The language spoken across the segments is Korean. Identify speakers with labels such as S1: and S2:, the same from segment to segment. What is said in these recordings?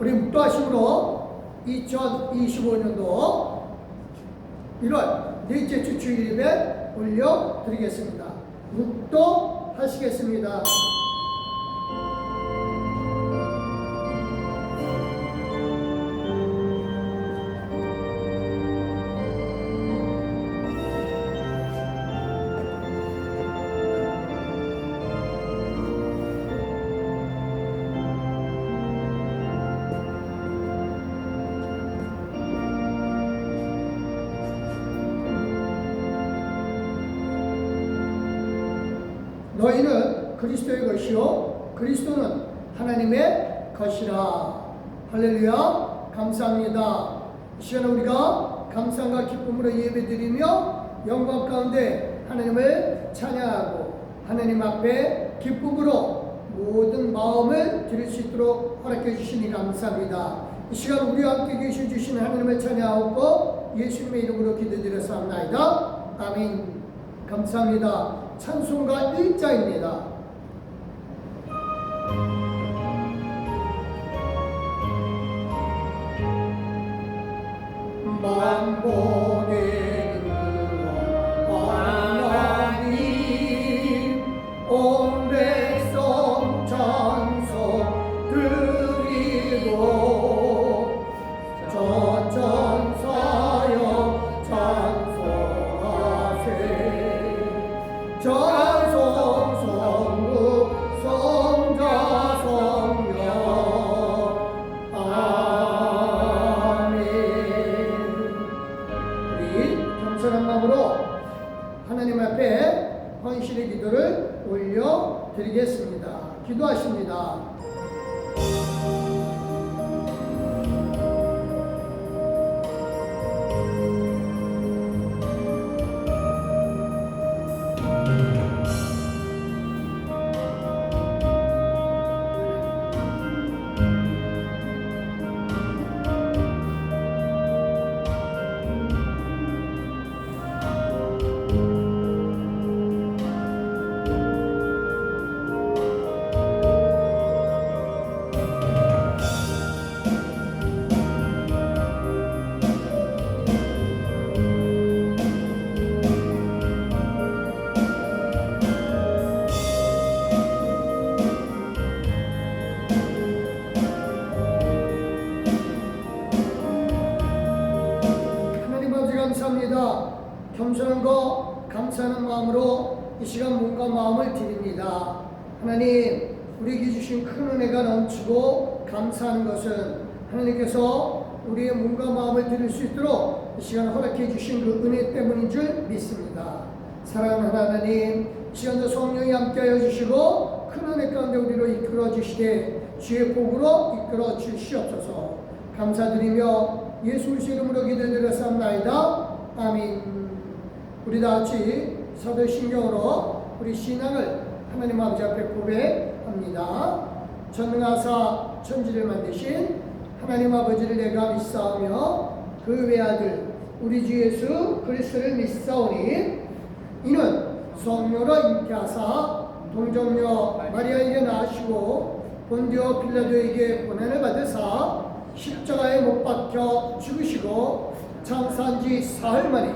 S1: 우리 묵도하심으로 2025년도 1월 넷째 주 주일 예배 올려드리겠습니다. 묵도하시겠습니다. 너희는 그리스도의 것이요 그리스도는 하나님의 것이라. 할렐루야. 감사합니다. 이 시간에 우리가 감사와 기쁨으로 예배드리며 영광 가운데 하나님을 찬양하고 하나님 앞에 기쁨으로 모든 마음을 드릴 수 있도록 허락해 주시니 감사합니다. 이 시간 우리와 함께 계셔 주신 하나님을 찬양하고 예수님의 이름으로 기도드렸사옵나이다. 아멘. 감사합니다. 찬송가 1자입니다. 만복의 하나님 온 백성 찬송 드리고 전천사역 찬송하세. 찬송 성부 성자 성령 아멘. 우리 겸손한 마음으로 하나님 앞에 헌신의 기도를 올려드리겠습니다. 기도하십니다. 감사합니다. 겸손한 거 감사하는 마음으로 이 시간 몸과 마음을 드립니다. 하나님, 우리에게 주신 큰 은혜가 넘치고 감사하는 것은 하나님께서 우리의 몸과 마음을 드릴 수 있도록 이 시간 허락해 주신 그 은혜 때문인 줄 믿습니다. 사랑하는 하나님, 이 시간도 성령이 함께하여 주시고 큰 은혜 가운데 우리로 이끌어 주시되 주의 복으로 이끌어 주시옵소서. 감사드리며 예수 그리스도의 이름으로 기도드렸사옵나이다. 아멘. 우리 다같이 사도신경으로 우리 신앙을 하나님 아버지 앞에 고백합니다. 전능하사 천지를 만드신 하나님 아버지를 내가 믿사오며 그 외아들 우리 주 예수 그리스도를 믿사오니 이는 성령으로 잉태하사 동정녀 마리아에게 낳으시고 본디오 빌라도에게 고난을 받으사 십자가에 못 박혀 죽으시고 장사한 지 사흘 만에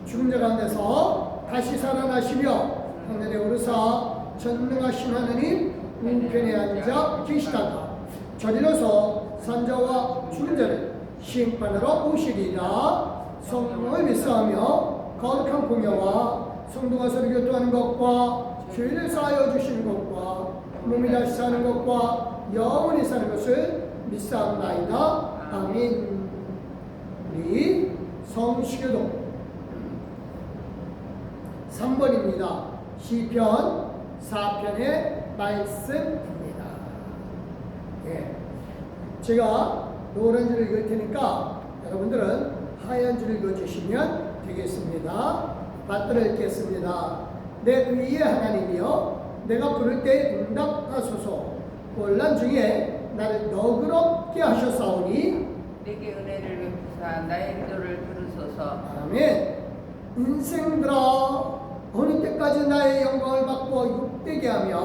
S1: 죽은 자 가운데서 다시 살아나시며 하늘에 오르사 전능하신 하나님 우편에 앉아 계시다가 저리로서 산자와 죽은 자를 심판하러 오시리라. 성령을 믿사하며 거룩한 공예와 성도가 서로 교통하는 것과 죄를 사하여 주시는 것과 몸이 다시 사는 것과 영원히 사는 것을 믿사옵나이다. 아멘. 우리 성시교독 3번입니다. 시편 4편의 말씀입니다. 예. 제가 노란 줄을 읽을 테니까 여러분들은 하얀 줄을 읽어주시면 되겠습니다. 받들어 읽겠습니다. 내 의의 하나님이여, 내가 부를 때 응답하소서. 혼란 중에 나를 너그럽게 하셨사오니
S2: 내게 은혜를 베푸사 나의 기도를 들으소서.
S1: 아멘. 인생들아, 어느 때까지 나의 영광을 받고 욕되게 하며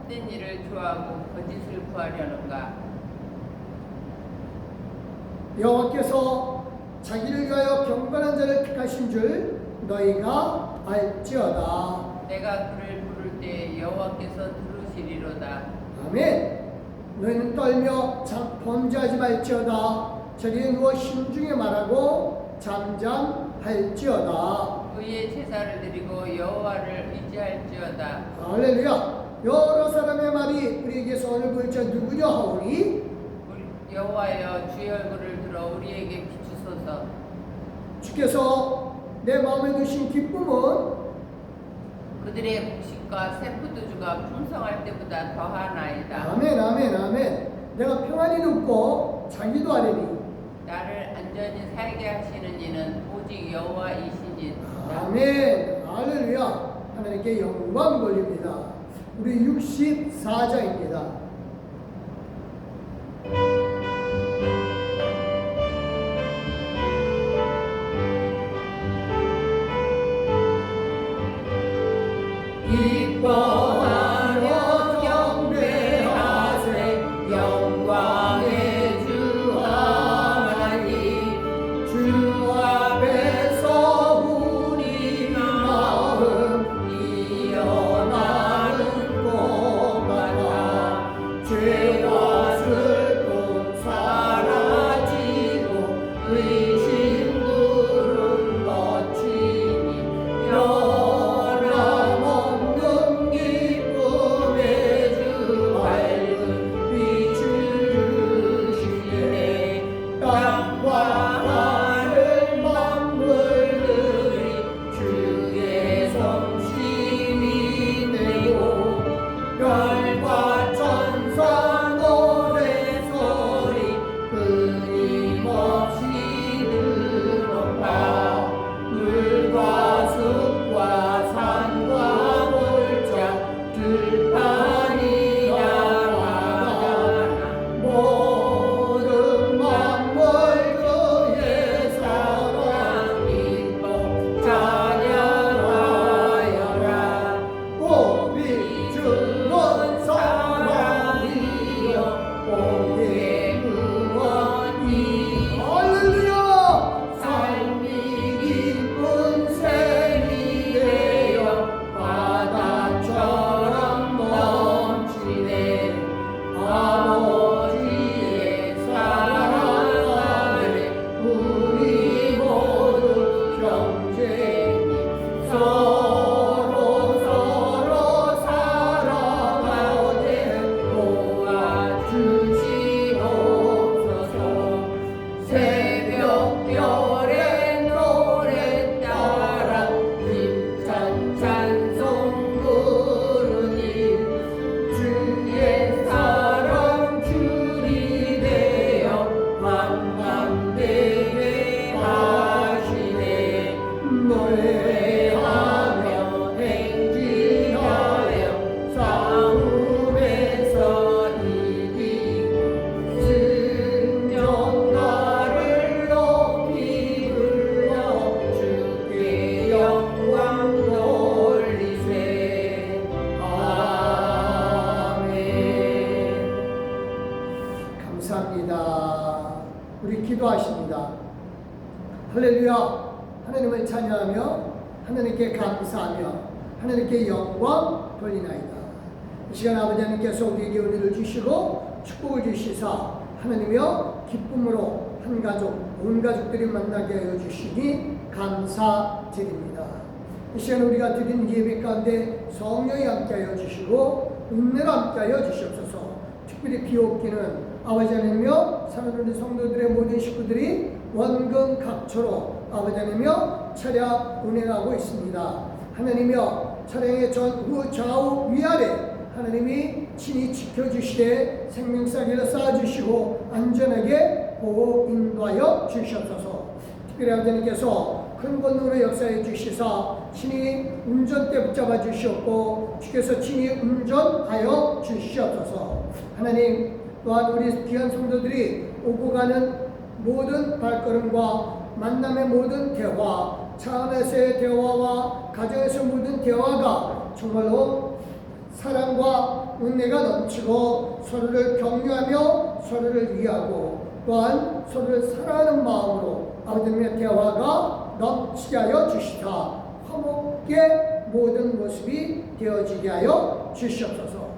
S2: 헛된 일을 좋아하고 거짓을 구하려는가.
S1: 여호와께서 자기를 위하여 경건한 자를 택하신 줄 너희가 알지어다.
S2: 내가 그를 부를 때 여호와께서 들으시리로다.
S1: 아멘. 너희는 떨며 범죄하지 말지어다. 자리에 누워 신중히 말하고 잠잠할지어다.
S2: 의의 제사를 드리고 여호와를 의지할지어다.
S1: 할렐루야. 여러 사람의 말이 우리에게 선을 보일 자 누구냐 하오니
S2: 여호와여 주의 얼굴을 들어 우리에게 비추소서.
S1: 주께서 내 마음에 두신 기쁨은
S2: 그들의 곡식과 새 포도주가 풍성할 때보다 더하나이다.
S1: 아멘 아멘 아멘. 내가 평안히 눕고 자기도 하리니
S2: 나를 안전히 살게 하시는 이는 오직 여호와이시니.
S1: 아멘 할렐루야. 하나님께 영광 돌립니다. 우리 64장입니다.
S2: 기뻐하며 경배하세 영광의 주 하나님. 주 앞에서 우리 마음 이어나는 곳마다 죄와 슬픔 사라지고 의심 구름 거치니 변함없는 기쁨의 주 밝은 빛을 주시네. 땅과 하늘 만물들이 주의 성심이 되고 별과 천사 노래소리 끊임없이 들어봐. 물과 숲과 산과 골짜 들판이라 바다나 모든 만물 그의 사랑 기뻐 찬양하여라. 꽃이 주는 사랑이여 오의 구원이. 할렐루야. 삶이 기쁜 샘이 되어 바다처럼 넘치네. 아버지의 사랑 아래 우리 모두 형제니 서로 사랑하되 도와주시옵소서. 새벽별의 노래 따라 힘찬 찬송 부르니 주의 사랑 줄이 되어 만감되게 하시네. 노래하며 행진하여 싸움에서 이기고 승전가를 높이 불러 주께 영광 돌리세. 아멘. 감사합니다. 우리 기도하십니다. 할렐루야. 하나님을 찬양하며 하나님께 감사하며 하나님께 영광 돌리나이다. 이 시간 아버지 하나님께서 우리에게 은혜를 주시고 축복을 주시사 하나님이여 기쁨으로 한 가족 온 가족들이 만나게 하여 주시니 감사드립니다. 이 시간 우리가 드린 예배 가운데 성령이 함께하여 주시고 은혜로 함께하여 주시옵소서. 특별히 비옵기는 아버지 하나님이여 사랑하는 성도들의 모든 식구들이 원근 각처로 아버지 하나님이여 차량 운행하고 있습니다. 하나님이여 차량의 전후 좌우 위아래 하나님이 친히 지켜주시되 생명사기를 쌓아주시고 안전하게 보호 인도하여 주시옵소서. 특별히 아버지님께서 큰 권능으로 역사해 주시사 친히 운전대 붙잡아 주시옵고 주께서 친히 운전하여 주시옵소서. 하나님 또한 우리 귀한 성도들이 오고 가는 모든 발걸음과 만남의 모든 대화, 차 안에서의 대화와 가정에서 모든 대화가 정말로 사랑과 은혜가 넘치고 서로를 격려하며 서로를 위하고
S1: 또한 서로를 사랑하는 마음으로 아버지님의 대화가 넘치게 하여 주시사 화목의 모든 모습이 되어지게 하여 주시옵소서.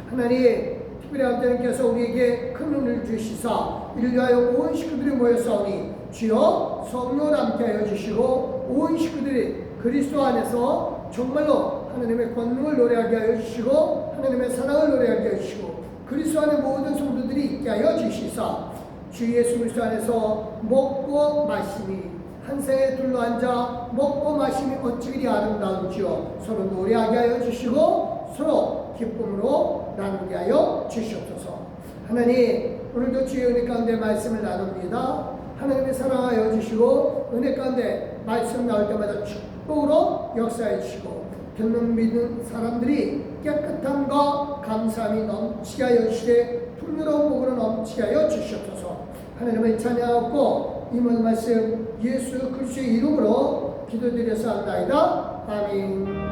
S1: 하나님, 특별히 아버지님께서 우리에게 큰 은혜를 주시사 이를 위하여 온 식구들이 모였사오니 주여 성령을 함께 하여 주시고 온 식구들이 그리스도 안에서 정말로 하나님의 권능을 노래하게 하여 주시고 하나님의 사랑을 노래하게 하여 주시고 그리스도 안에 모든 성도들이 있게 하여 주시사 주 예수 그리스도 안에서 먹고 마심이 한 생에 둘러앉아 먹고 마심이 어찌 그리 아름다운지요 서로 노래하게 하여 주시고 서로 기쁨으로 나누게 하여 주시옵소서. 하나님, 오늘도 주의 은혜 가운데 말씀을 나눕니다. 하나님의 사랑하여 주시고 은혜 가운데 말씀 나올 때마다 축복으로 역사해 주시고 듣는 믿는 사람들이 깨끗함과 감사함이 넘치게 하여 주시되 풍요로운 복으로 넘치게 하여 주시옵소서. 하나님을 찬양하고 이 모든 말씀 예수 그리스도의 이름으로 기도드렸사옵나이다. 아멘.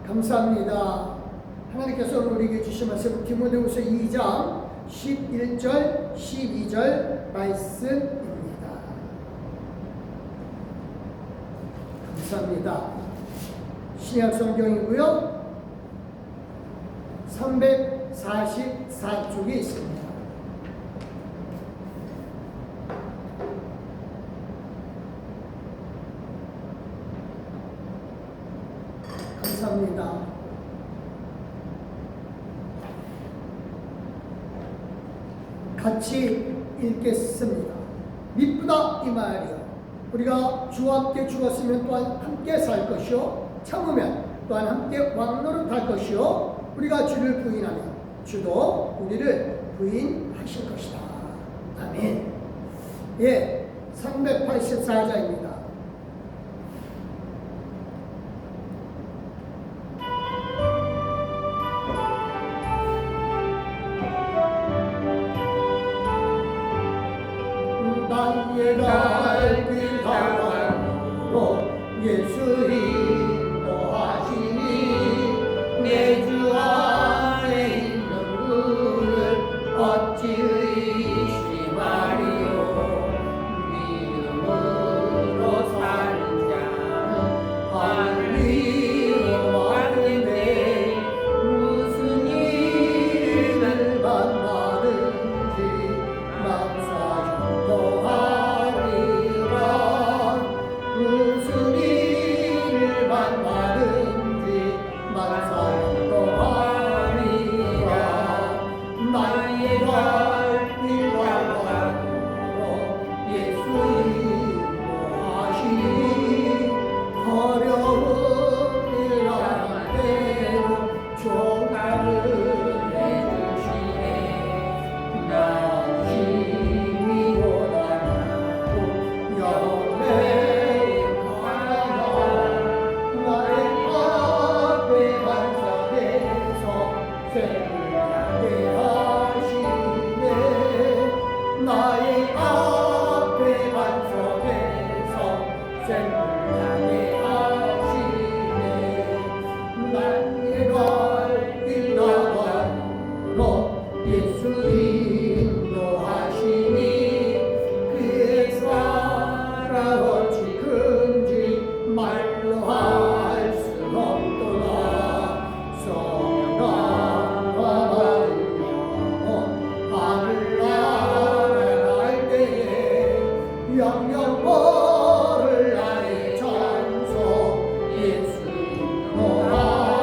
S1: 감사합니다. 하나님께서 우리에게 주신 말씀 디모데후서 2장 11절 12절 말씀입니다. 감사합니다. 신약 성경이고요. 344쪽에 있습니다. 감사합니다. 같이 읽겠습니다. 미쁘다 이 말이요. 우리가 주와 함께 죽었으면 또한 함께 살 것이요 참으면 또한 함께 왕노릇할 것이요 우리가 주를 부인하면 주도 우리를 부인하실 것이다. 아멘. 예, 384장입니다. 나의 갈길 가방으로 예수 인도하시니 내 주 안에 있는 그를 어찌 의심하리요. 믿음으로 사는 자는 하늘 위로 왔는데 무슨 일을 만나든지 망사여도 하리라. 무슨 일을 만나든지 망사여도 하리라. 나의 갈길 가방으로 예수 인도하시니 어려운 일할 때로 종가를 해주시네. 나 힘이 고단하고 영매에 가나 나의 앞에 반석에서 쇠불나게 하시네. 나의 앞에 반석에서 쇠불나게 하시네. 나의 갈길 가방으로 예수 인도하시니 그의 사랑 어찌 큰지 말로 할 수 없도다. 성령과 바른 영혼 하늘나라에 갈 때에 영영모를 나의 찬송 예수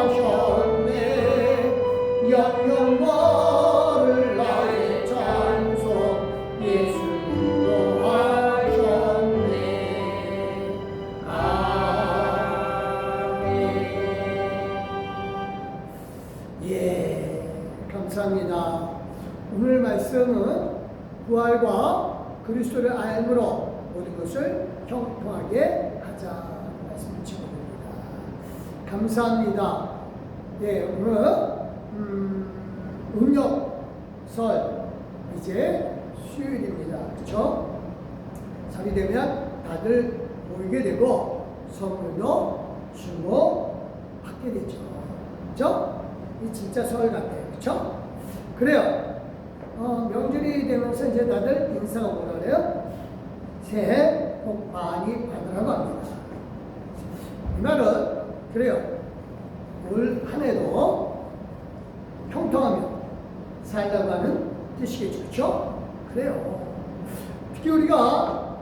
S1: 인도하셨네. 영영모를 나의 찬송 예수 인도하셨네. 아멘. 예, 감사합니다. 오늘 말씀은 부활과 그리스도를 알므로 모든 것을 형통하게 하자 말씀을 드립니다. 감사합니다. 예, 오늘 음력설 이제 수요 수요일입니다. 그렇죠? 설이 되면 다들 모이게 되고 선물도 주고 받게 되죠. 그렇죠? 이 진짜 설 같아요. 그렇죠? 그래요. 명절이 되면서 이제 다들 인사가 뭐라 그래요? 새해 복 많이 받으라고 합니다. 이 말은 그래요. 올 한 해도 평통하며 살라고 하는 뜻이겠죠. 그렇죠? 그래요. 특히 우리가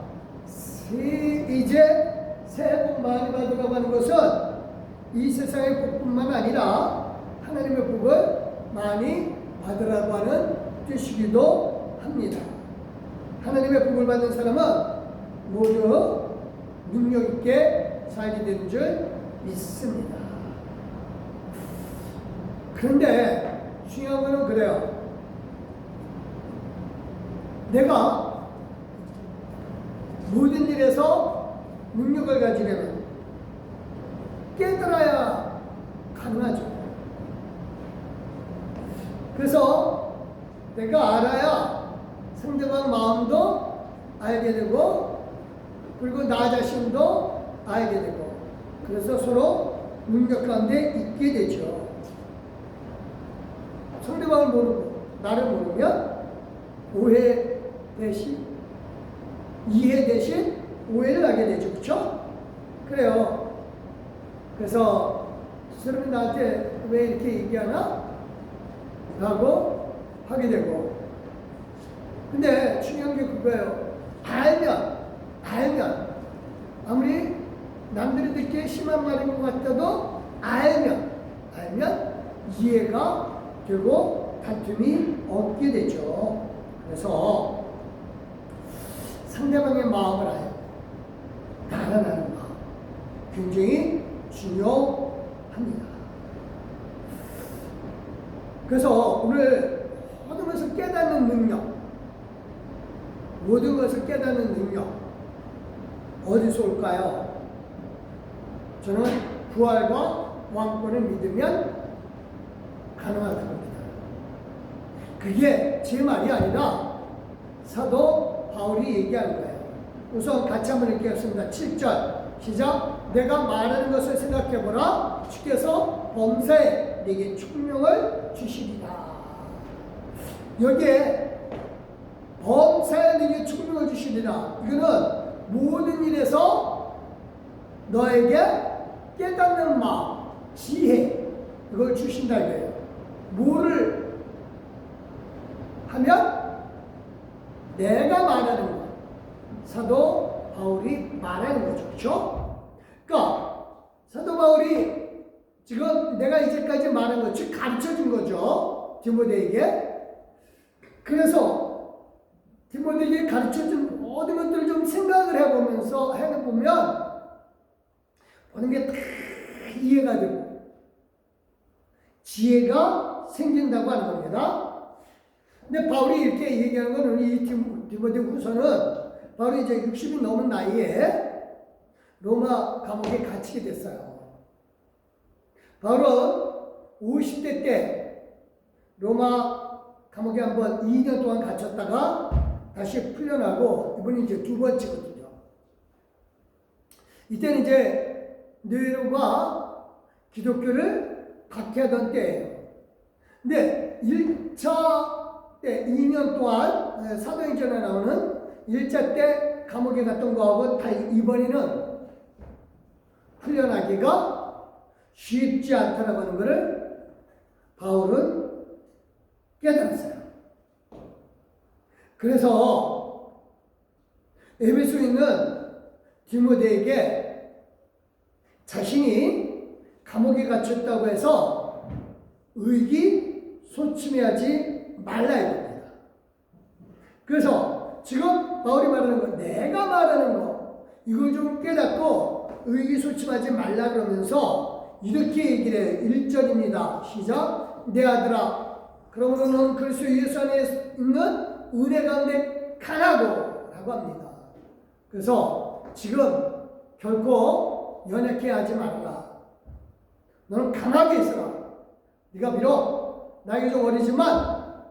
S1: 이제 새해 복 많이 받으라고 하는 것은 이 세상의 복뿐만 아니라 하나님의 복을 많이 받으라고 하는 뜻이기도 합니다. 하나님의 복을 받는 사람은 모두 능력 있게 살게 되는 줄 믿습니다. 그런데 중요한 것은 그래요. 내가 모든 일에서 능력을 가지려면 깨달아야 가능하죠. 그래서 내가 알아야 상대방 마음도 알게 되고 그리고 나 자신도 알게 되고 그래서 서로 능력 가운데 있게 되죠. 상대방을 모르고 나를 모르면 오해 대신 이해 대신 오해를 하게 되죠. 그렇죠? 그래요. 그래서 사람이 나한테 왜 이렇게 얘기하나? 라고 하게 되고 근데 중요한 게 그거예요. 알면 아무리 남들이 듣기에 심한 말인 것 같아도 알면 이해가 되고 다툼이 없게 되죠. 그래서 상대방의 마음을 알아내는 마음 굉장히 중요합니다. 그래서 오늘 모든 것을 깨닫는 능력, 모든 것을 깨닫는 능력 어디서 올까요? 저는 부활과 왕권을 믿으면 가능하다고 합니다. 그게 제 말이 아니라 사도 바울이 얘기하는 거예요. 우선 같이 한번 읽겠습니다. 7절 시작. 내가 말하는 것을 생각해보라. 주께서 범사에 내게 총명을 주시리라. 여기에 범사에 내게 총명을 주시리라. 이거는 모든 일에서 너에게 깨닫는 마음, 지혜 이걸 주신다 이거예요. 뭐를 하면 내가 말하는 것. 사도 바울이 말하는 거죠. 그렇죠? 그러니까 사도 바울이 지금 내가 이제까지 말한 것, 즉 가르쳐준 거죠. 디모데에게. 그래서 디모데에게 가르쳐준 모든 것들을 좀 생각을 해보면 보는 게 다 이해가 되고 지혜가 생긴다고 하는 겁니다. 근데 바울이 이렇게 얘기하는 거는 이 디모데 후서는 바울이 이제 60이 넘은 나이에 로마 감옥에 갇히게 됐어요. 바울은 50대 때 로마 감옥에 한번 2년 동안 갇혔다가 다시 풀려나고 이번이 이제 두 번째거든요. 이때는 이제 네로가 기독교를 박해하던 때예요. 근데 1차 때 2년 동안 사도행전에 나오는 1차 때 감옥에 갔던 거하고 다 이번에는 풀려나기가 쉽지 않다라고 하는 것을 바울은 깨달았어요. 그래서 에베소에 있는 디모데에게 자신이 감옥에 갇혔다고 해서 의기소침해하지 말라 이겁니다. 그래서 지금 바울이 말하는 거, 내가 말하는 거 이걸 좀 깨닫고 의기소침하지 말라 그러면서 이렇게 얘기를 해요. 1절입니다. 시작. 내 아들아, 그러므로 너는 그리스도 예수 안에 있는 은혜 가운데 가라고 라고 합니다. 그래서 지금 결코 연약해 하지 말라. 너는 강하게 있어라. 네가 비록 나이가 좀 어리지만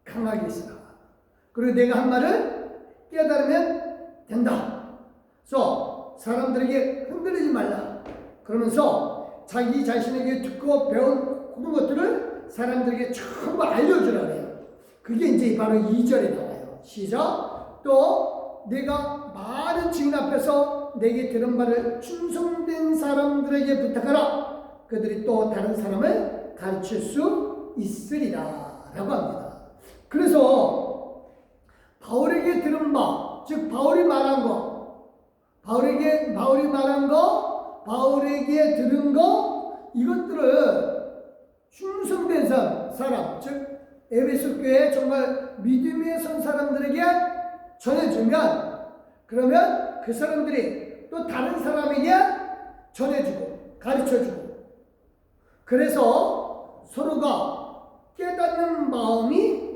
S1: 강하게 있어라. 그리고 내가 한 말을 깨달으면 된다. 그래서 사람들에게 흔들리지 말라. 그러면서 자기 자신에게 듣고 배운 그런 것들을 사람들에게 전부 알려주라 그래요. 그게 이제 바로 2절에 나와요. 시작. 또 내가 많은 증인 앞에서 내게 들은 말을 충성된 사람들에게 부탁하라. 그들이 또 다른 사람을 가르칠 수 있으리라 라고 합니다. 그래서 바울에게 들은 바, 즉 바울이 말한 거, 바울이 말한 거, 바울에게 들은 거, 이것들을 충성된 사람, 즉 에베소 교회에 정말 믿음에 선 사람들에게 전해주면, 그러면 그 사람들이 또 다른 사람에게 전해주고 가르쳐주고, 그래서 서로가 깨닫는 마음이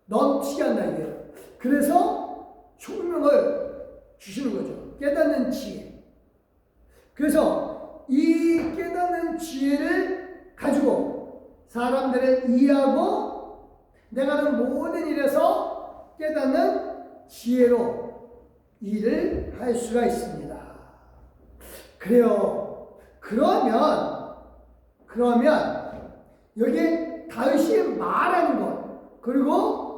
S1: 넘치게 한다 이거예요. 그래서 총명을 주시는 거죠. 깨닫는 지혜. 그래서 이 깨닫는 지혜를 가지고 사람들을 이해하고 내가 하는 모든 일에서 깨닫는 지혜로 일을 할 수가 있습니다. 그래요. 그러면 여기 다윗이 말하는 것, 그리고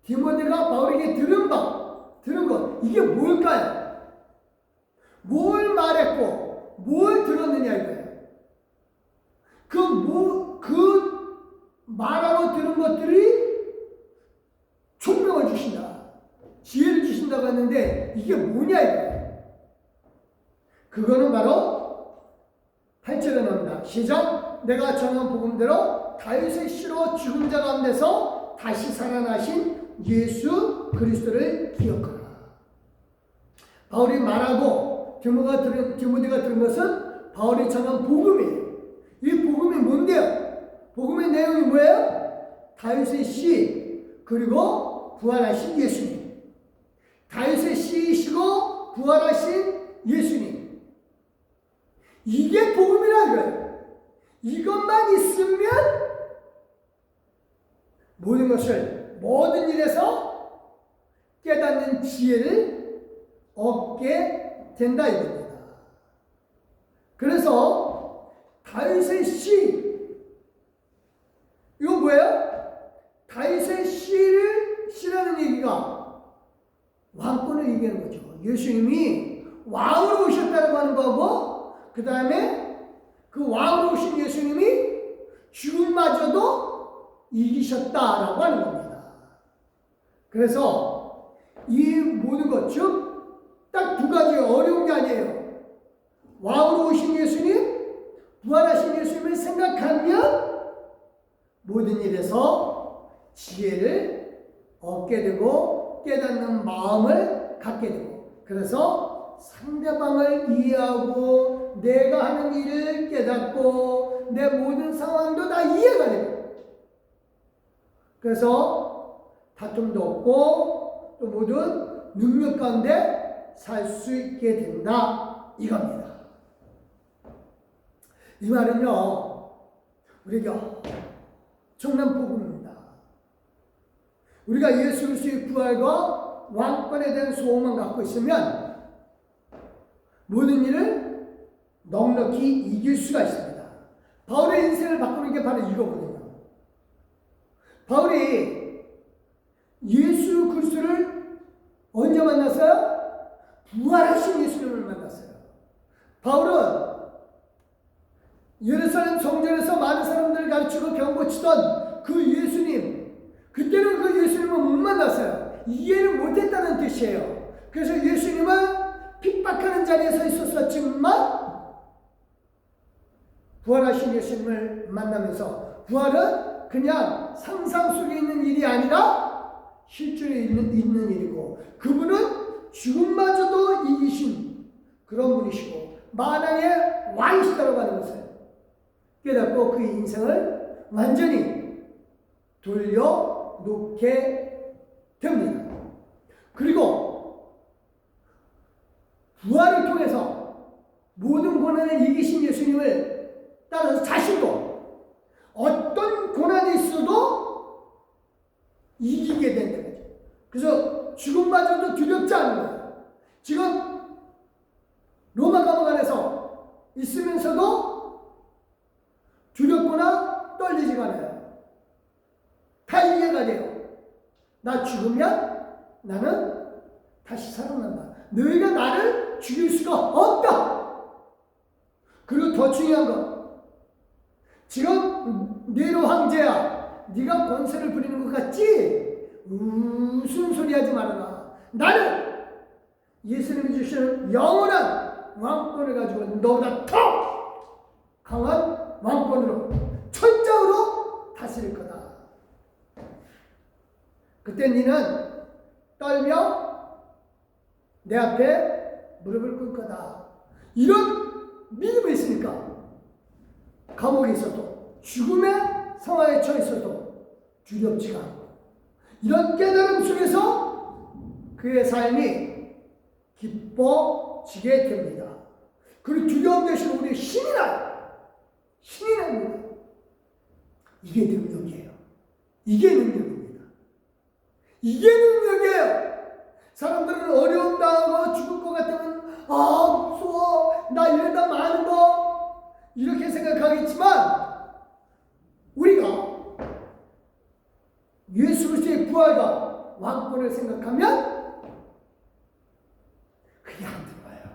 S1: 디모데가 바울에게 들은 것, 이게 뭘까요? 뭘 말했고 뭘 들었느냐 이거예요. 그 말하고 들은 것들이 총명을 주신다, 지혜를 주신다고 했는데 이게 뭐냐 이거예요. 그거는 바로 8절에 나옵니다. 시작. 내가 전한 복음대로 다윗의 씨로 죽은 자 가운데서 다시 살아나신 예수 그리스도를 기억하라. 바울이 말하고 디모데가 들은 것은 바울이 전한 복음이에요. 이 복음이 뭔데요? 복음의 내용이 뭐예요? 다윗의 씨, 그리고 부활하신 예수님. 다윗의 씨이시고 부활하신 예수님. 이게 복음이라고요. 이것만 있으면 모든 일에서 깨닫는 지혜를 얻게 된다 이겁니다. 그래서 다윗의 씨, 이거 뭐예요? 다윗의 씨라는 얘기가 왕권을 얘기하는 거죠. 예수님이 왕으로 오셨다고 하는 거고, 그 다음에 그 왕으로 오신 예수님이 죽음마저도 이기셨다라고 하는 겁니다. 그래서 이 모든 것, 즉 딱 두 가지 어려운 게 아니에요. 왕으로 오신 예수님, 부활하신 예수님을 생각하면 모든 일에서 지혜를 얻게 되고 깨닫는 마음을 갖게 되고, 그래서 상대방을 이해하고 내가 하는 일을 깨닫고 내 모든 상황도 다 이해가 되고, 그래서 다툼도 없고 또 모든 능력 가운데 살 수 있게 된다 이겁니다. 이 말은요, 우리가 엄청난 복음입니다. 우리가 예수 그리스도의 부활과 왕권에 대한 소원만 갖고 있으면 모든 일을 넉넉히 이길 수가 있습니다. 바울의 인생을 바꾸는 게 바로 이거거든요. 바울이 예수 그리스도를 언제 만났어요? 부활하신 예수님을 만났어요. 바울은 예루살렘 성전에서 많은 사람들을 가르치고 병 고치던 그 예수님, 그때는 그 예수님을 못 만났어요. 이해를 못했다는 뜻이에요. 그래서 예수님은 핍박하는 자리에 서 있었지만 부활하신 예수님을 만나면서, 부활은 그냥 상상 속에 있는 일이 아니라 실존에 있는 일이고, 그분은 죽음마저도 이기신 그런 분이시고 만왕의 왕이시다라고 하는 것을 깨닫고 그 인생을 완전히 돌려놓게 됩니다. 그리고 부활을 통해서 모든 고난을 이기신 예수님을 따라서 자신도 어떤 고난이 있어도 이기게 된다는 거죠. 그래서 죽음마저도 두렵지 않은 거예요. 지금 로마 감옥 안에서 있으면서도 두렵거나 떨리지가 않아요. 다 이해가 돼요. 나 죽으면 나는 다시 살아난다. 너희가 나를 죽일 수가 없다. 그리고 더 중요한 건, 지금 네로 황제야, 네가 권세를 부리는 것 같지? 무슨 소리 하지 말아라. 나는 예수님이 주시는 영원한 왕권을 가지고 너보다 더 강한 왕권으로, 천장으로 다스릴 거다. 그때 너는 떨며 내 앞에 무릎을 꿇을 거다. 이런 믿음이 있으니까 감옥에 있어도, 죽음의 상황에 처해 있어도 두렵지가 않고, 이런 깨달음 속에서 그의 삶이 기뻐지게 됩니다. 그리고 두려움 대신 우리 힘이 나요. 힘이 납니다. 이게 능력이에요. 이게 능력입니다. 이게 능력이에요. 사람들은 어려움 당하고 죽을 것 같으면 무서워, 나 이러다 마는 거, 이렇게 생각하겠지만, 우리가 예수 그리스도의 부활과 왕권을 생각하면 그게 안 들어가요.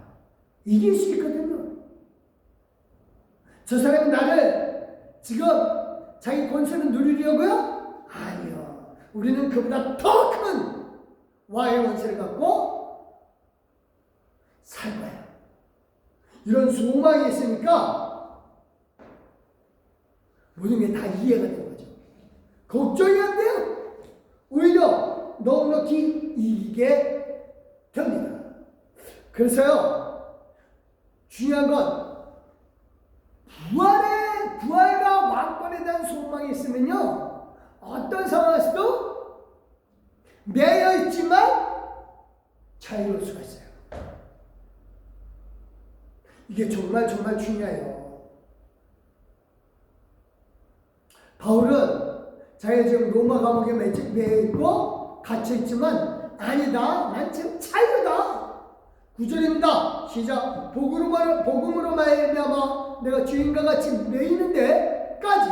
S1: 이길 수 있거든요. 저 사람이 나를 지금 자기 권세를 누리려고요? 아니요. 우리는 그보다 더 큰 와의 원세를 갖고 살 거예요. 이런 소망이 있으니까 모든 게 다 이해가 되는 거죠. 걱정이 안 돼요. 오히려 넉넉히 이기게 됩니다. 그래서요, 중요한 건 부활과 왕권에 대한 소망이 있으면요, 어떤 상황에서도 매여 있지만 자유로울 수가 있어요. 이게 정말 중요해요. 바울은 자기가 지금 로마 감옥에 매여 있고 갇혀 있지만, 아니다, 난 지금 자유다. 9절입니다. 시작. 복음으로 말미암아 내가 주인과 같이 매이는데까지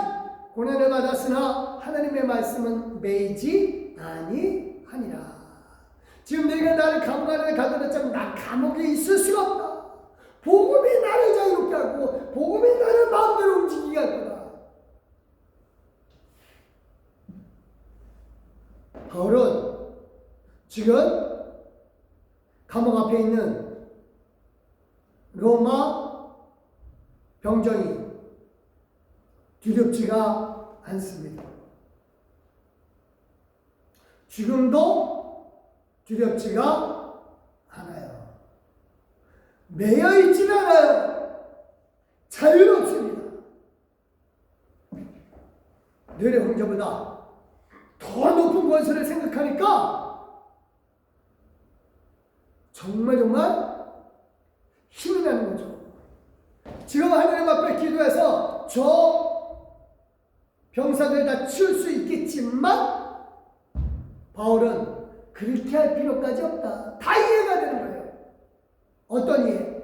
S1: 고난을 받았으나 하나님의 말씀은 매이지 아니하니라. 지금 너희가 나를 감옥 안에 가둬놨지만 나 감옥에 있을 수가 없다. 복음이 나를 자유롭게 하고 복음이 나를 마음대로 움직이게 할 거다. 바울은 지금 감옥 앞에 있는 로마 병정이 두렵지가 않습니다. 지금도 두렵지가 않아요. 매여 있지는 않아요. 자유롭습니다. 너희 형제보다 더 높은 권세를 생각하니까 정말 힘이 나는 거죠. 지금 하나님 앞에 기도해서 저 병사들 다 치울 수 있겠지만, 바울은 그렇게 할 필요까지 없다. 다 이해가 되는 거예요. 어떤 이해?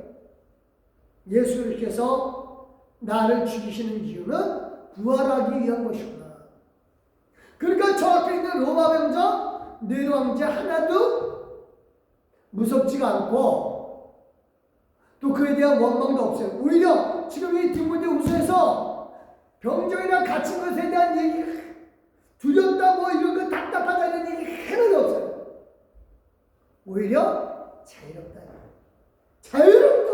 S1: 예수님께서 나를 죽이시는 이유는 부활하기 위한 것이구나. 그러니까 저 앞에 있는 로마 병장, 네로 황제 하나도 무섭지가 않고 또 그에 대한 원망도 없어요. 오히려 지금 이 디모데후서에서 병정이랑 갇힌 것에 대한 얘기, 두렵다 뭐 이런 거 답답하다는 얘기 하나도 없어요. 오히려 자유롭다. 자유롭다.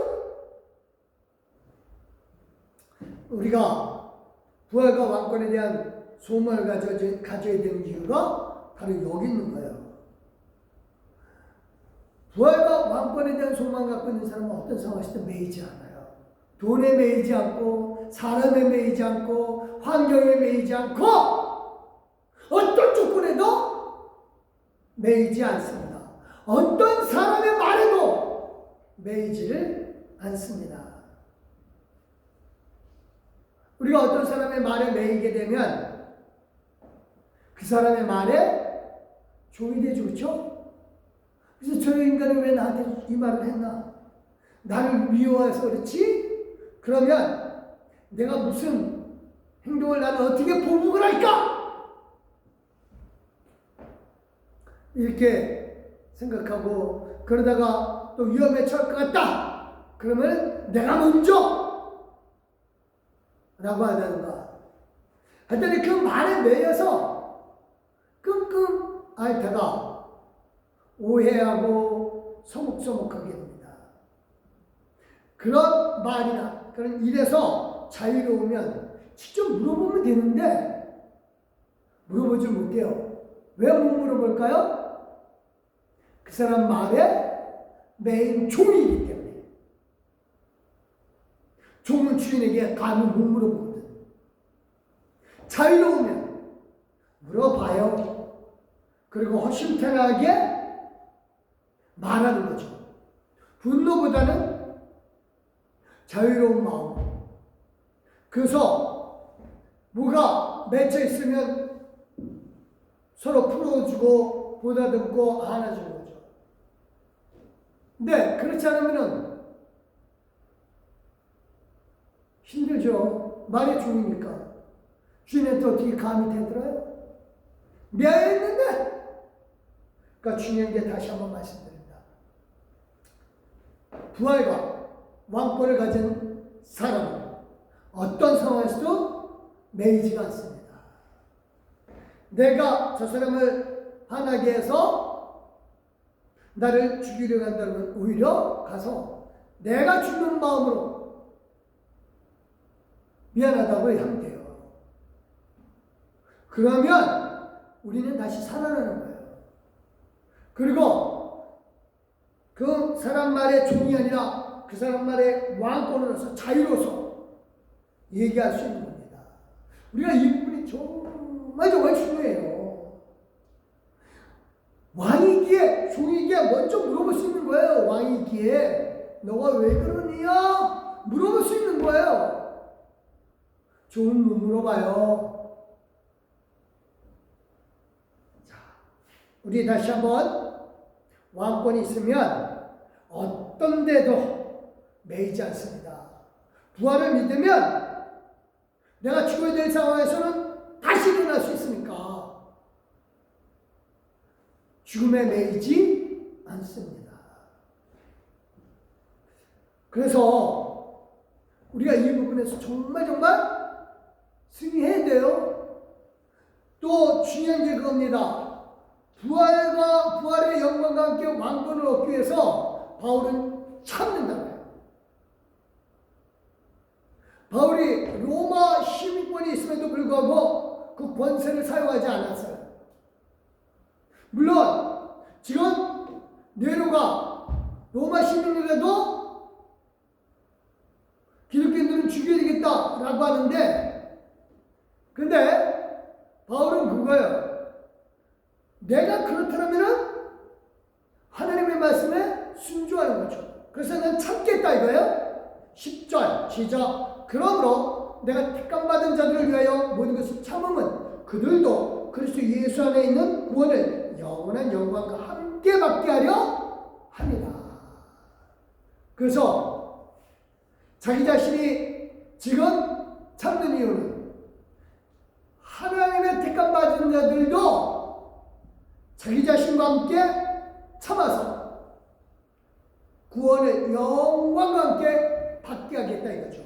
S1: 우리가 부활과 왕권에 대한 소망을 가져야 되는 이유가 바로 여기 있는 거예요. 부활과 왕권에 대한 소망을 갖고 있는 사람은 어떤 상황에서도 매이지 않아요. 돈에 매이지 않고, 사람에 매이지 않고, 환경에 매이지 않고, 어떤 조건에도 매이지 않습니다. 어떤 사람의 말에도 매이지를 않습니다. 우리가 어떤 사람의 말에 매이게 되면 그 사람의 말에 종이 돼 좋죠? 그래서 저 인간은 왜 나한테 이 말을 했나? 나를 미워해서 그렇지? 그러면 내가 무슨 행동을 나는 어떻게 보복을 할까? 이렇게 생각하고 그러다가 또 위험에 처할 것 같다. 그러면 내가 먼저 라고 하다는가. 하여튼 그 말에 매여서 끙끙 앓다가 오해하고 서먹서먹하게 됩니다. 그런 말이나 그런 일에서 자유로우면 직접 물어보면 되는데 물어보지 못해요. 왜 못 물어볼까요? 그 사람 말에 매인 종이기 때문에. 종은 주인에게 감히 못 물어보거든. 자유로우면 물어봐요. 그리고 허심탄회하게 말하는 거죠. 분노보다는 자유로운 마음. 그래서 뭐가 맺혀 있으면 서로 풀어주고 보다듬고 안아주는 거죠. 근데 그렇지 않으면은 힘들죠. 말이 종이니까. 주인한테 어떻게 감이 되더라요? 미안했는데. 그러니까 중요한 게 다시 한번 말씀드립니다. 부활과 왕권을 가진 사람은 어떤 상황에서도 매이지가 않습니다. 내가 저 사람을 화나게 해서 나를 죽이려고 한다면 오히려 가서 내가 죽는 마음으로 미안하다고 하면 돼요. 그러면 우리는 다시 살아나는 거예요. 그리고 그 사람 말의 종이 아니라 그 사람 말의 왕권으로서 자유로서 얘기할 수 있는 겁니다. 우리가 이 부분이 정말 중요해요. 왕이기에 종이기에 먼저 물어볼 수 있는 거예요. 왕이기에 너가 왜 그러냐 물어볼 수 있는 거예요. 종은 못 물어봐요. 자, 우리 다시 한번 왕권이 있으면 어떤 데도 매이지 않습니다. 부활을 믿으면 내가 죽어야 될 상황에서는 다시 일어날 수 있으니까 죽음에 매이지 않습니다. 그래서 우리가 이 부분에서 정말 승리해야 돼요. 또 중요한 게 그겁니다. 부활의 영광과 함께 왕권을 얻기 위해서 바울은 참는다고요. 바울이 로마 시민권이 있음에도 불구하고 그 권세를 사용하지 않았어요. 물론 지금 네로가 로마 시민이라도 기독교인들은 죽여야 되겠다라고 하는데, 근데 바울은 그거예요. 내가 그렇다면은 하나님의 말씀에 순종하는 거죠. 그래서 난 참겠다 이거예요. 10절 시작. 그러므로 내가 택감받은 자들을 위하여 모든 것을 참음은 그들도 그리스도 예수 안에 있는 구원을 영원한 영광과 함께 받게 하려 합니다. 그래서 자기 자신이 지금 참는 이유는 하나님의 택감받은 자들도 자기 자신과 함께 참아서 구원의 영광과 함께 받게 하겠다 이거죠.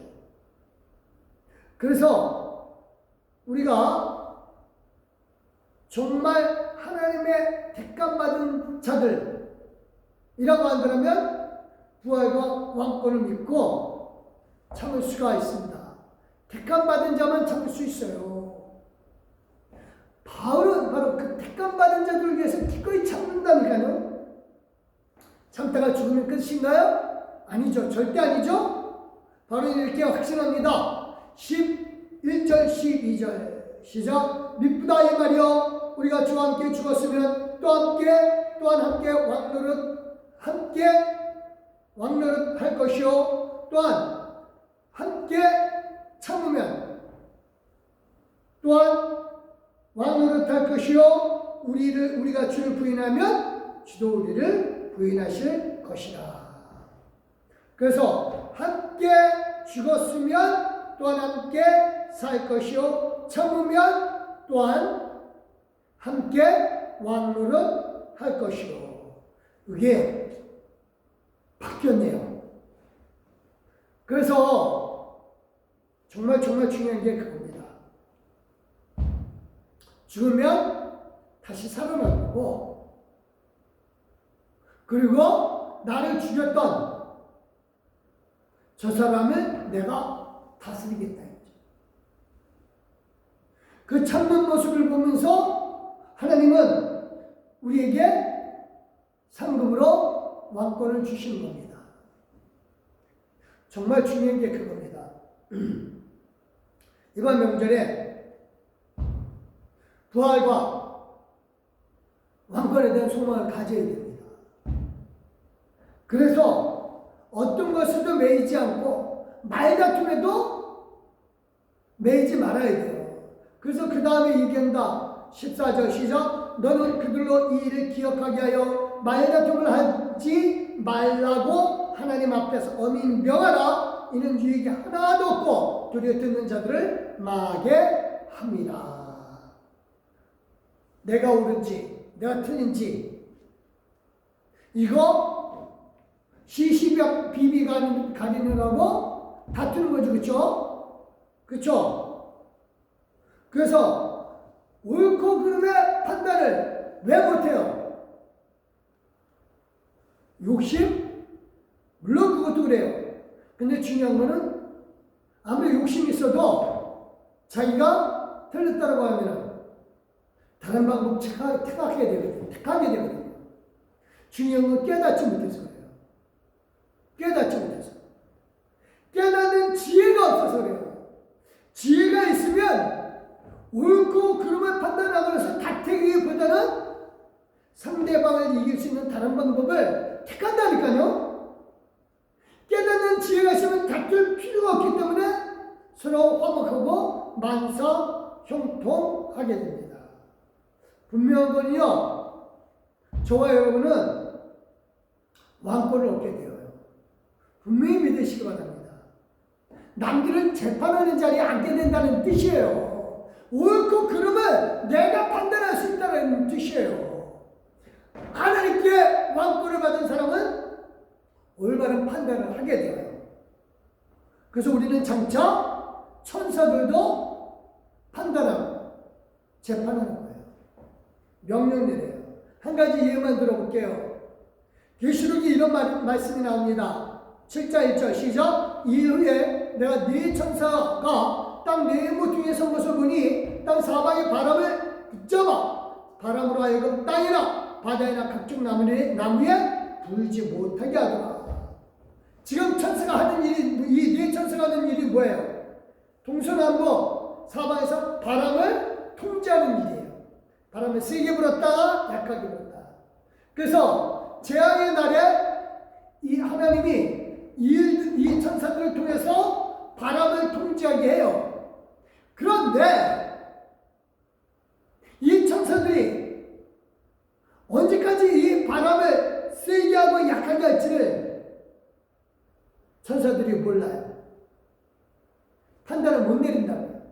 S1: 그래서 우리가 정말 하나님의 택감받은 자들이라고 한다면 부활과 왕권을 믿고 참을 수가 있습니다. 택감받은 자만 참을 수 있어요. 바울은 바로 그 택감받은 자들을 위해서 기꺼이 참는다니까요. 참다가 죽으면 끝인가요? 아니죠. 절대 아니죠. 바울은 이렇게 확신합니다. 11절 12절 시작. 미쁘다 이 말이여 우리가 주와 함께 죽었으면 또한 함께 왕노릇 할 것이요 또한 함께 참으면 또한 왕노릇 할 것이요 우리가 주를 부인하면 주도 우리를 부인하실 것이라. 그래서 함께 죽었으면 또한 함께 살 것이요 참으면 또한 함께 왕노릇 할 것이요. 이게 바뀌었네요. 그래서 정말 중요한 게 그겁니다. 죽으면 다시 살아날 거고, 그리고 나를 죽였던 저 사람을 내가 다스리겠다. 그 참는 모습을 보면서 하나님은 우리에게 상급으로 왕권을 주시는 겁니다. 정말 중요한 게 그겁니다. 이번 명절에 부활과 왕권에 대한 소망을 가져야 됩니다. 그래서 어떤 것에도 매이지 않고 말다툼에도 매이지 말아야 돼요. 그래서 그 다음에 얘기한다. 14절 시작. 너는 그들로 이 일을 기억하게 하여 말다툼을 하지 말라고 하나님 앞에서 엄히 명하라. 이는 유익이 하나도 없고 두려워 듣는 자들을 망하게 합니다. 내가 옳은지 내가 틀린지 이거 시시비비 가리느라고 다투는 거죠. 그렇죠? 그렇죠? 그래서 옳고 그름의 판단을 왜 못해요? 욕심? 물론 그것도 그래요. 근데 중요한 거는 아무리 욕심이 있어도 자기가 틀렸다고 하면 다른 방법 택하게 되거든요. 중요한 건 깨닫지 못해서 그래요. 깨닫지 못해서. 깨닫는 지혜가 없어서 그래요. 지혜가 있으면 옳고 그름을 판단하고 해서 다투기보다는 상대방을 이길 수 있는 다른 방법을 택한다니까요. 깨닫는 지혜가 있으면 다툴 필요가 없기 때문에 서로 화목하고 만사 형통하게 됩니다. 분명한 건요, 저와 여러분은 왕권을 얻게 돼요. 분명히 믿으시기 바랍니다. 남들은 재판하는 자리에 앉게 된다는 뜻이에요. 옳고 그름을 내가 판단할 수 있다는 뜻이에요. 하나님께 왕권을 받은 사람은 올바른 판단을 하게 돼요. 그래서 우리는 장차 천사들도 판단하고 재판하는 거예요. 명령 내려요. 한 가지 예만 들어볼게요. 계시록이 이런 말씀이 나옵니다. 7장 1절 시작. 이후에 내가 네 천사가 땅 네 모퉁이에 선 것을 보니 땅 사방의 바람을 붙잡아 바람으로 하여금 땅이나 바다이나 각종 나무에 불지 못하게 하더라. 지금 천사가 하는 일이, 이 네 천사가 하는 일이 뭐예요? 동서남북 사방에서 바람을 통제하는 일이에요. 바람을 세게 불었다 약하게 불었다. 그래서 재앙의 날에 이 하나님이 이 천사들을 통해서 바람을 통제하게 해요. 그런데 이 천사들이 언제까지 이 바람을 세게 하고 약하게 할지를 천사들이 몰라요. 판단을 못 내린다고요.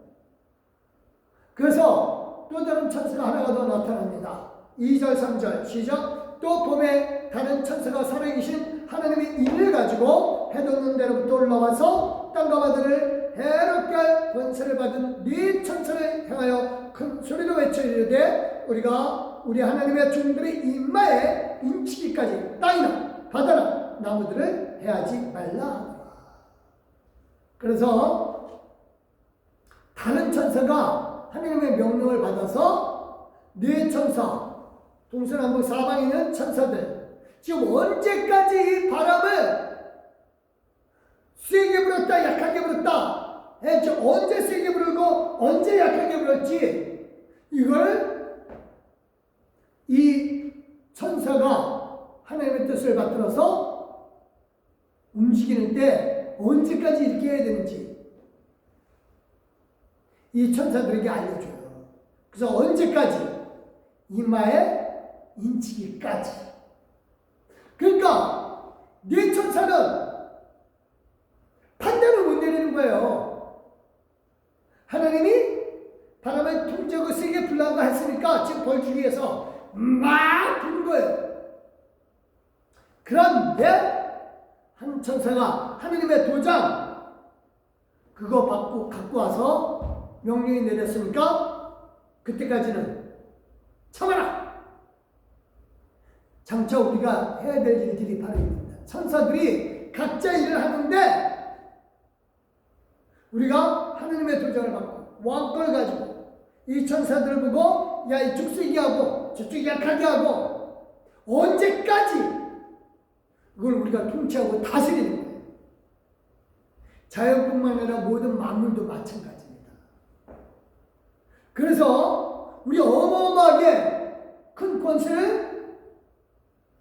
S1: 그래서 또 다른 천사가 하나가 더 나타납니다. 2절 3절 시작. 또 봄에 다른 천사가 살아계신 하나님의 인을 가지고 해돋는 데로부터 올라와서 땅과 바다를 해롭게 할 권세를 받은 네 천사를 향하여 큰 소리로 외쳐 이르되 우리가 우리 하나님의 종들의 인마에 인치기까지 땅이나 바다나 나무들을 해하지 말라 하더라. 그래서 다른 천사가 하나님의 명령을 받아서 네 천사 동서남북 사방에 있는 천사들 지금 언제까지 이 바람을 세게 불었다 약하게 불었다 했죠. 언제 세게 불고 언제 약하게 불었지 이걸 이 천사가 하나님의 뜻을 받들어서 움직이는데 언제까지 이렇게 해야 되는지 이 천사들에게 알려줘요. 그래서 언제까지 이마에 인치기까지. 그러니까 네 천사는 판단을 못 내리는 거예요. 하나님이 바람을 통제하고 세게 불라고 했으니까 지금 벌 주기 위해서 막 부는 거예요. 그런데 한 천사가 하나님의 도장 그거 갖고 와서 명령이 내렸으니까 그때까지는 참아라. 장차 우리가 해야 될 일들이 바로 있습니다. 천사들이 각자 일을 하는데 우리가 하나님의 도장을 받고 왕권을 가지고 이 천사들을 보고 야 이쪽 세게 하고 저쪽 약하게 하고 언제까지 그걸 우리가 통치하고 다스리는 거예요. 자연뿐만 아니라 모든 만물도 마찬가지입니다. 그래서 우리 어마어마하게 큰 권세를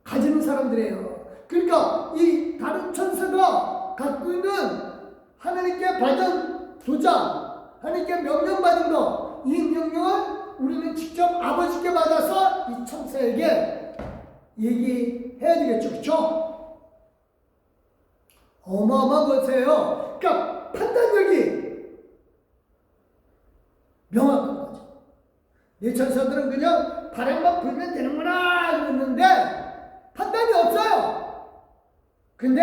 S1: 가지는 사람들이에요. 그러니까 이 다른 천사가 갖고 있는 하나님께 받은 도장, 하나님께 명령받은 거, 이 명령을 우리는 직접 아버지께 받아서 이 천사에게 얘기해야 되겠죠. 그렇죠? 어마어마한 것이에요. 그러니까 판단력이 명확한 거죠. 이 천사들은 그냥 바람만 불면 되는구나 그랬는데 판단이 없어요. 근데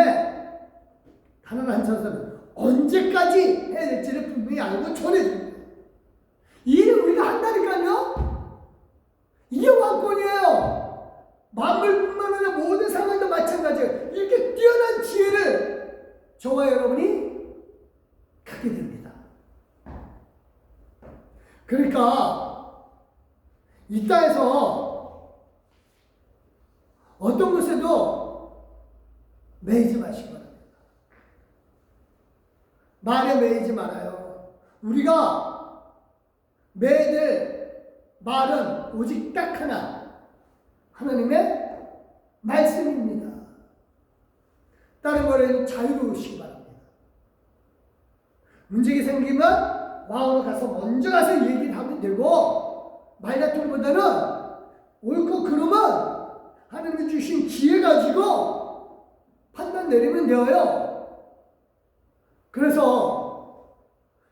S1: 다른 한 천사는 언제까지 해야 될지를 분명히 알고 전해줍니다. 이 일을 우리가 한다니까요. 이게 왕권이에요. 만물뿐만 아니라 모든 상황도 마찬가지예요. 이렇게 뛰어난 지혜를 저와 여러분이 갖게 됩니다. 그러니까 이 땅에서 어떤 것에도 매이지 마시기 바랍니다. 말에 매이지 말아요. 우리가 매야 될 말은 오직 딱 하나, 하나님의 말씀입니다. 다른 거는 자유로우시기 바랍니다. 문제가 생기면 왕으로 가서 먼저 가서 얘기를 하면 되고 말다툼보다는 옳고 그름은 하나님이 주신 지혜 가지고 판단 내리면 되어요. 그래서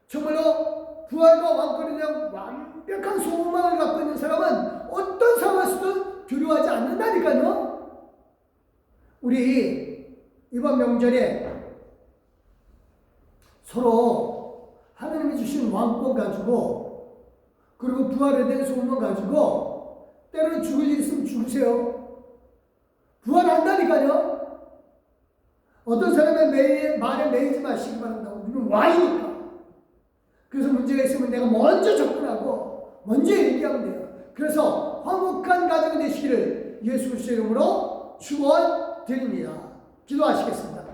S1: 정말로 부활과 왕권에 대한 완벽한 소망을 갖고 있는 사람은 어떤 상황에서도 두려워하지 않는다니까요. 우리 이번 명절에 서로 하나님이 주신 왕권 가지고 그리고 부활에 대한 소망 가지고 때로는 죽을 일 있으면 죽으세요. 부활한다니까요. 어떤 사람의 말에 매이지 마시기 바랍니다. 우리는 왕이니까. 그래서 문제가 있으면 내가 먼저 접근하고 먼저 얘기하면 돼요. 그래서 화목한 가정이 되시기를 예수 그리스도의 이름으로 축원드립니다. 기도하시겠습니다.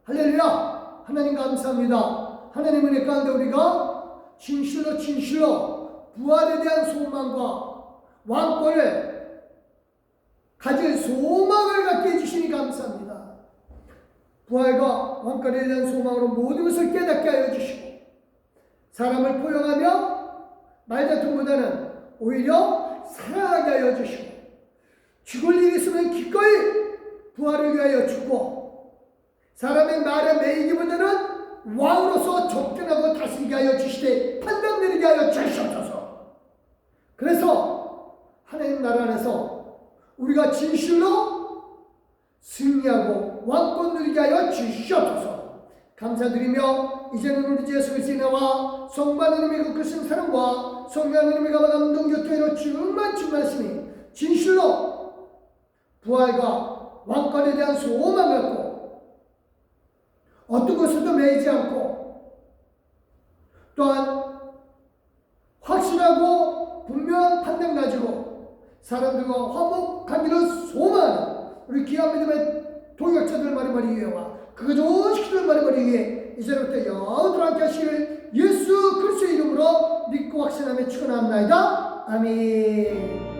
S1: 할렐루야. 하나님 감사합니다. 하나님 은혜 가운데 우리가 진실로 부활에 대한 소망과 왕권을 가질 소망을 갖게 해주시니 감사합니다. 부활과 왕권에 대한 소망으로 모든 것을 깨닫게 하여 주시고 사람을 포용하며 말다툼보다는 오히려 사랑하게 하여 주시고 죽을 일이 있으면 기꺼이 부활을 위하여 죽고 사람의 말에 매이기보다는 왕으로서 접견하고 다스리게 하여 주시되 판단 내리게 하여 주시옵소서. 그래서 하나님 나라 안에서 우리가 진실로 승리하고 왕권 누리게 하여 주시옵소서. 감사드리며 이제는 우리 주 예수 그리스도의 나와 성부 하나님의 그 크신 사랑과 성령 하나님의 감동 교통으로 충만하시니 진실로 부활과 왕권에 대한 소망을 갖고 어떤 것에도 매이지 않고 또한 확실하고 분명한 판단 가지고 사람들과 화목하기를 소망하는 우리 귀한 믿음의 동역자들 말이 위해와 그거 좋은 시키들 말이 위해 이제부터 영원토록 함께 하시길 예수 그리스도의 이름으로 믿고 확신하며 축원합니다. 아멘.